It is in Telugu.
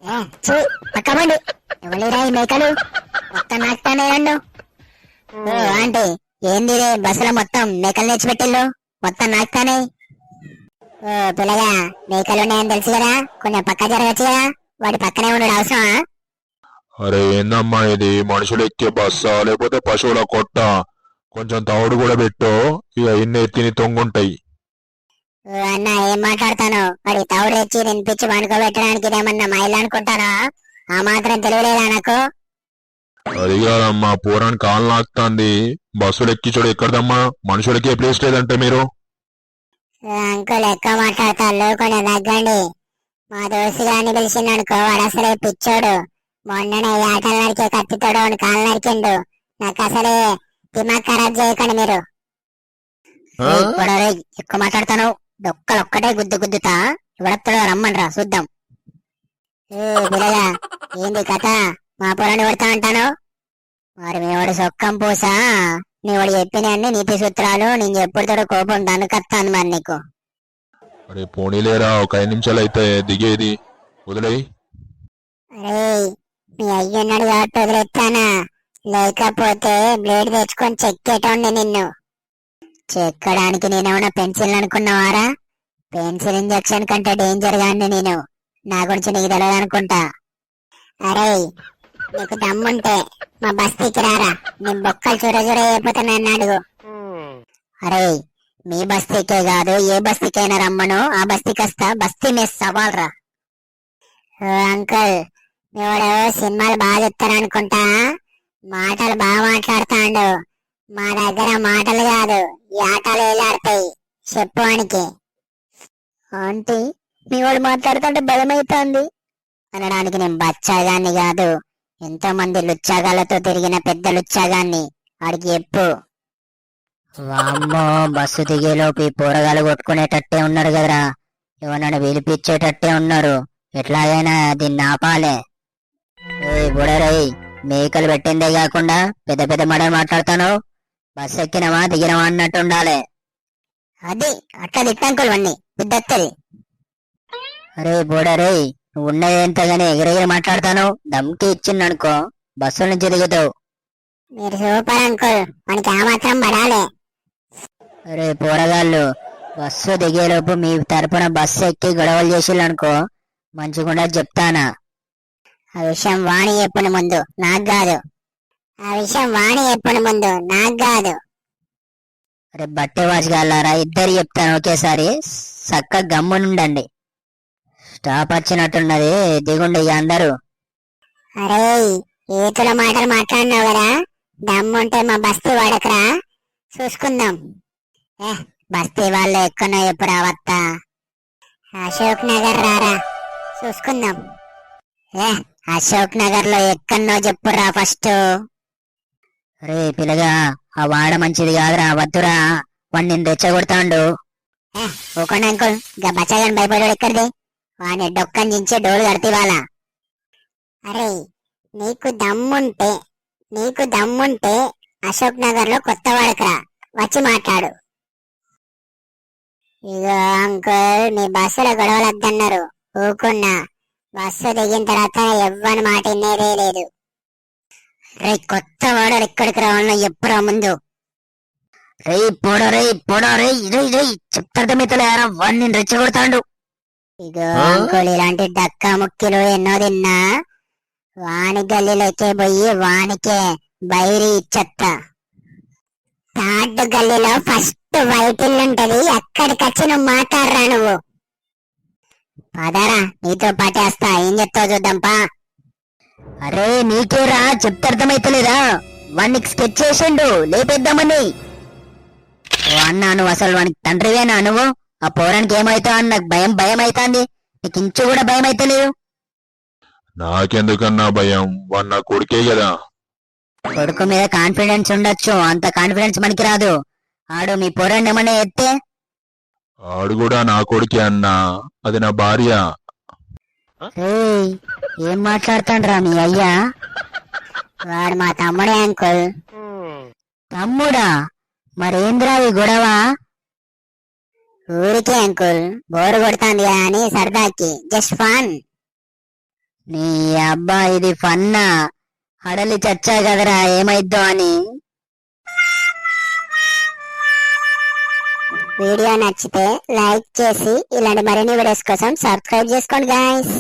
పక్కబండి ఎవరిరా ఈ మేకలు మొత్తం నాకుతానే రండు. ఆంటీ ఏంది బస్సులో మొత్తం మేకలు తెచ్చిపెట్టిల్లు మొత్తం నాకుతానే. పిల్లగా మేకలున్నాయని తెలుసు కదా, కొంచెం పక్క జరగచ్చు కదా, వాటి పక్కనే ఉండడం అవసరమా? అరే ఏందమ్మా ఇది, మనుషులు ఎక్కే బస్సా లేకపోతే పశువుల కొట్ట? కొంచెం తవుడు కూడా పెట్టు, ఇక ఇన్ని ఎత్తిని తొంగుంటాయి. అన్న ఏం మాట్లాడతాను, వాడి తౌడు తెచ్చి నినిపించి పండుకోబెట్టడానికి ఇదేమన్నా మా ఇల్లు అనుకుంటానా? ఆ మాత్రం తెలియలేదా నాకు? అది కాదమ్మా, పూరాన్ని కాలు నాకుతాంది. బస్సులు ఎక్కించడు ఎక్కడదమ్మా, మనుషులకి ప్లేస్ లేదంటే మీరు. అంకుల్ ఎక్కువ మాట్లాడతాడు, కొంచెం తగ్గండి. మా దోస్తు గారిని పిలిచిండనుకో, వాడు అసలే పిచ్చోడు. మొన్ననే ఆటలు నరికే కత్తితోడు వాడు కాలు నరికిండు. నాకు అసలే దిమాగ్ ఖరాబ్ చేయకండి మీరు. ఎక్కువ మాట్లాడతాను, ఒక్కటే గుద్దుతా. ఇవ్వడత్తడో రమ్మనరా చూద్దాం. పిల్లగా ఏంది కథ, మా పొలాన్ని కొడతా అంటాను? మరి మీవాడు సొక్కం పూసా, నీవాడు చెప్పిన అన్ని నీతి సూత్రాలు నేను ఎప్పుడుతో కోపం దనుకత్తాను మరి నీకు. అరే పోనీలేరా, ఒక 5 నిమిషాలు అయితే దిగేది, వదిలేయి. అరే మీ అయ్యున్నాడు కాబట్టి వదిలేస్తానా, లేకపోతే బ్లేడ్ తెచ్చుకొని చెక్కేటోండి నిన్ను. చెక్కడానికి నేనేమన్నా పెన్సిల్ అనుకున్నావారా? పెన్సిల్ ఇంజక్షన్ కంటే డేంజర్ గాని నేను, నా గురించి నీకు తెలియదు అనుకుంటా. అరే నీకు దమ్ముంటే మా బస్తీకి రారా, నీ బొక్కలు చూర అయిపోతే నన్ను అడుగు. అరే మీ బస్తీకే కాదు ఏ బస్తీకైనా రమ్మను, ఆ బస్తీకి వస్తా, బస్తీ మీద సవాల్ రా. అంకుల్ మీవాడు సినిమాలు బాగా చెప్తారనుకుంటా, మాటలు బాగా మాట్లాడతాండు. మా దగ్గర మాటలు కాదు ఈ ఆటలు వేలాడతాయి, చెప్పు వానికి. ఆంటీ మీవాడు మాట్లాడుతుంటే భయమైతుంది అనడానికి నేను బచ్చాగాన్ని కాదు, ఎంతో మంది లుచ్చాగాళ్ళతో తిరిగిన పెద్ద లుచ్చాగాన్ని, వాడికి చెప్పు. వామ్మో బస్సు దిగేలోపు ఈ పోరగాలు కొట్టుకునేటట్టే ఉన్నారు కదరా, ఎవరన్నా పిలిపించేటట్టే ఉన్నారు, ఎట్లాగైనా దీన్ని ఆపాలే. బుడరై మేకలు పెట్టిందే కాకుండా పెద్ద పెద్ద మడలు మాట్లాడతాను, బస్సు ఎక్కినవా దిగినవా అన్నట్టు ఉండాలి. అది అట్లా తిట్టంకులు వన్ని బుద్ధత్తది. అరే బోడరే నువ్వు ఉన్నది ఎంతగానే ఎగిరెగిరి మాట్లాడతాను, దమ్కి ఇచ్చిందనుకో బస్సుల నుంచి దిగుతావు. మీరు సూపర్ అంకుల్, మనకి ఆ మాత్రం పడాలి. అరే పోరగాళ్ళు బస్సు దిగేలోపు మీ తరపున బస్సు ఎక్కి గొడవలు చేసిల్లనుకో మంచిగుండా చెప్తానా. ఆ విషయం వాణి ఎప్పుడు ముందు నాకు కాదు, ఆ విషయం వాణి ఎప్పుడు ముందు నాకు కాదు. అరే బట్టే వాచిగాళ్ళారా, ఇద్దరు చెప్తాను ఒకేసారి, చక్క గమ్మునుండండి. స్టాప్ వచ్చినట్టున్నది, దిగుండి ఇక అందరూ. అరే ఏతుల మాటలు మాట్లాడినావు కదా, దమ్ముంటే మా బస్తీ వాడకరా చూసుకుందాం. బస్తీ వాళ్ళు ఎక్కనో ఎప్పుడు రావత్తా, అశోక్ నగర్ రారా చూసుకుందాం. అశోక్ నగర్ లో ఎక్కడో చెప్పురా ఫస్ట్. రే పిల్లగా ఆ వాడ మంచిది కాదురా, వద్దురా, వాడిని నేను రెచ్చగొడతాండు. ఓకండి అంకుల్, ఇంకా బచ్చగాని భయపడాడు ఎక్కడిది, వాడిని డొక్కని దించే డోలు కడితేవాళ్ళ. అరే నీకు దమ్ముంటే అశోక్ నగర్ లో కొత్త వాడకరా వచ్చి మాట్లాడు. ఇగో అంకుల్ మీ బస్సులో గొడవలు వద్దన్నారు, ఊకున్నా. బస్సు దిగిన తర్వాత ఎవ్వని మాట వినేదే లేదు. రే కొత్త వాడలు ఎక్కడికి రావాలన్నా ఎప్పుడా ముందు. రే పోడో ఇదే చెప్తాడమితలేరా, వాడిని రెచ్చగొడతాడు. ఇగో అంకుల్ ఇలాంటి డక్కా ముక్కిలు ఎన్నో తిన్నా, వాని గల్లీలోకే పోయి వానికే బైరి ఇచ్చత్తా. థర్డ్ గల్లీలో ఫస్ట్ వైట్ ఇల్లు ఉంటది, అక్కడికొచ్చి నువ్వు మాట్లాడరా నువ్వు. పదరా నీతో పాటేస్తా, ఏం చెప్తావు చూద్దాంపా. అరే నీకేరా చెప్తే అర్థమైతలేదా, వాడిని స్కెచ్ చేసిండు లేపేద్దామని. ఓ అన్నా నువ్వు అసలు వానికి తండ్రివేనా నువ్వు? ఆ పోరానికి ఏమైతావు అని నాకు భయం అవుతుంది, నీకు ఇంచు కూడా భయం అయితలేదు. నాకెందుకన్నా భయం, వాడు నా కొడుకే కదా. కొడుకు మీద కాన్ఫిడెన్స్ ఉండొచ్చు, అంత కాన్ఫిడెన్స్ మనకి రాదు. ఆడు మీ పోరాన్ని ఏమన్నా ఎత్తే. ఆడు కూడా నా కొడుకే అన్నా, అది నా భార్య. ఏం మాట్లాడుతాండ్రా మీ అయ్యా? వాడు మా తమ్ముడే అంకుల్. తమ్ముడా? మరేంద్రా ఈ గొడవ? ఊరికే అంకుల్, బోరు కొడుతుంది అని సరదాకి, జస్ట్ ఫన్. నీ అబ్బా ఇది ఫన్నా హడలి చచ్చా కదరా ఏమైద్దో అని. వీడియో నచ్చితే లైక్ చేసి ఇలాంటి మరిన్ని వీడియోస్ కోసం సబ్స్క్రైబ్ చేసుకోండి గాయ్స్.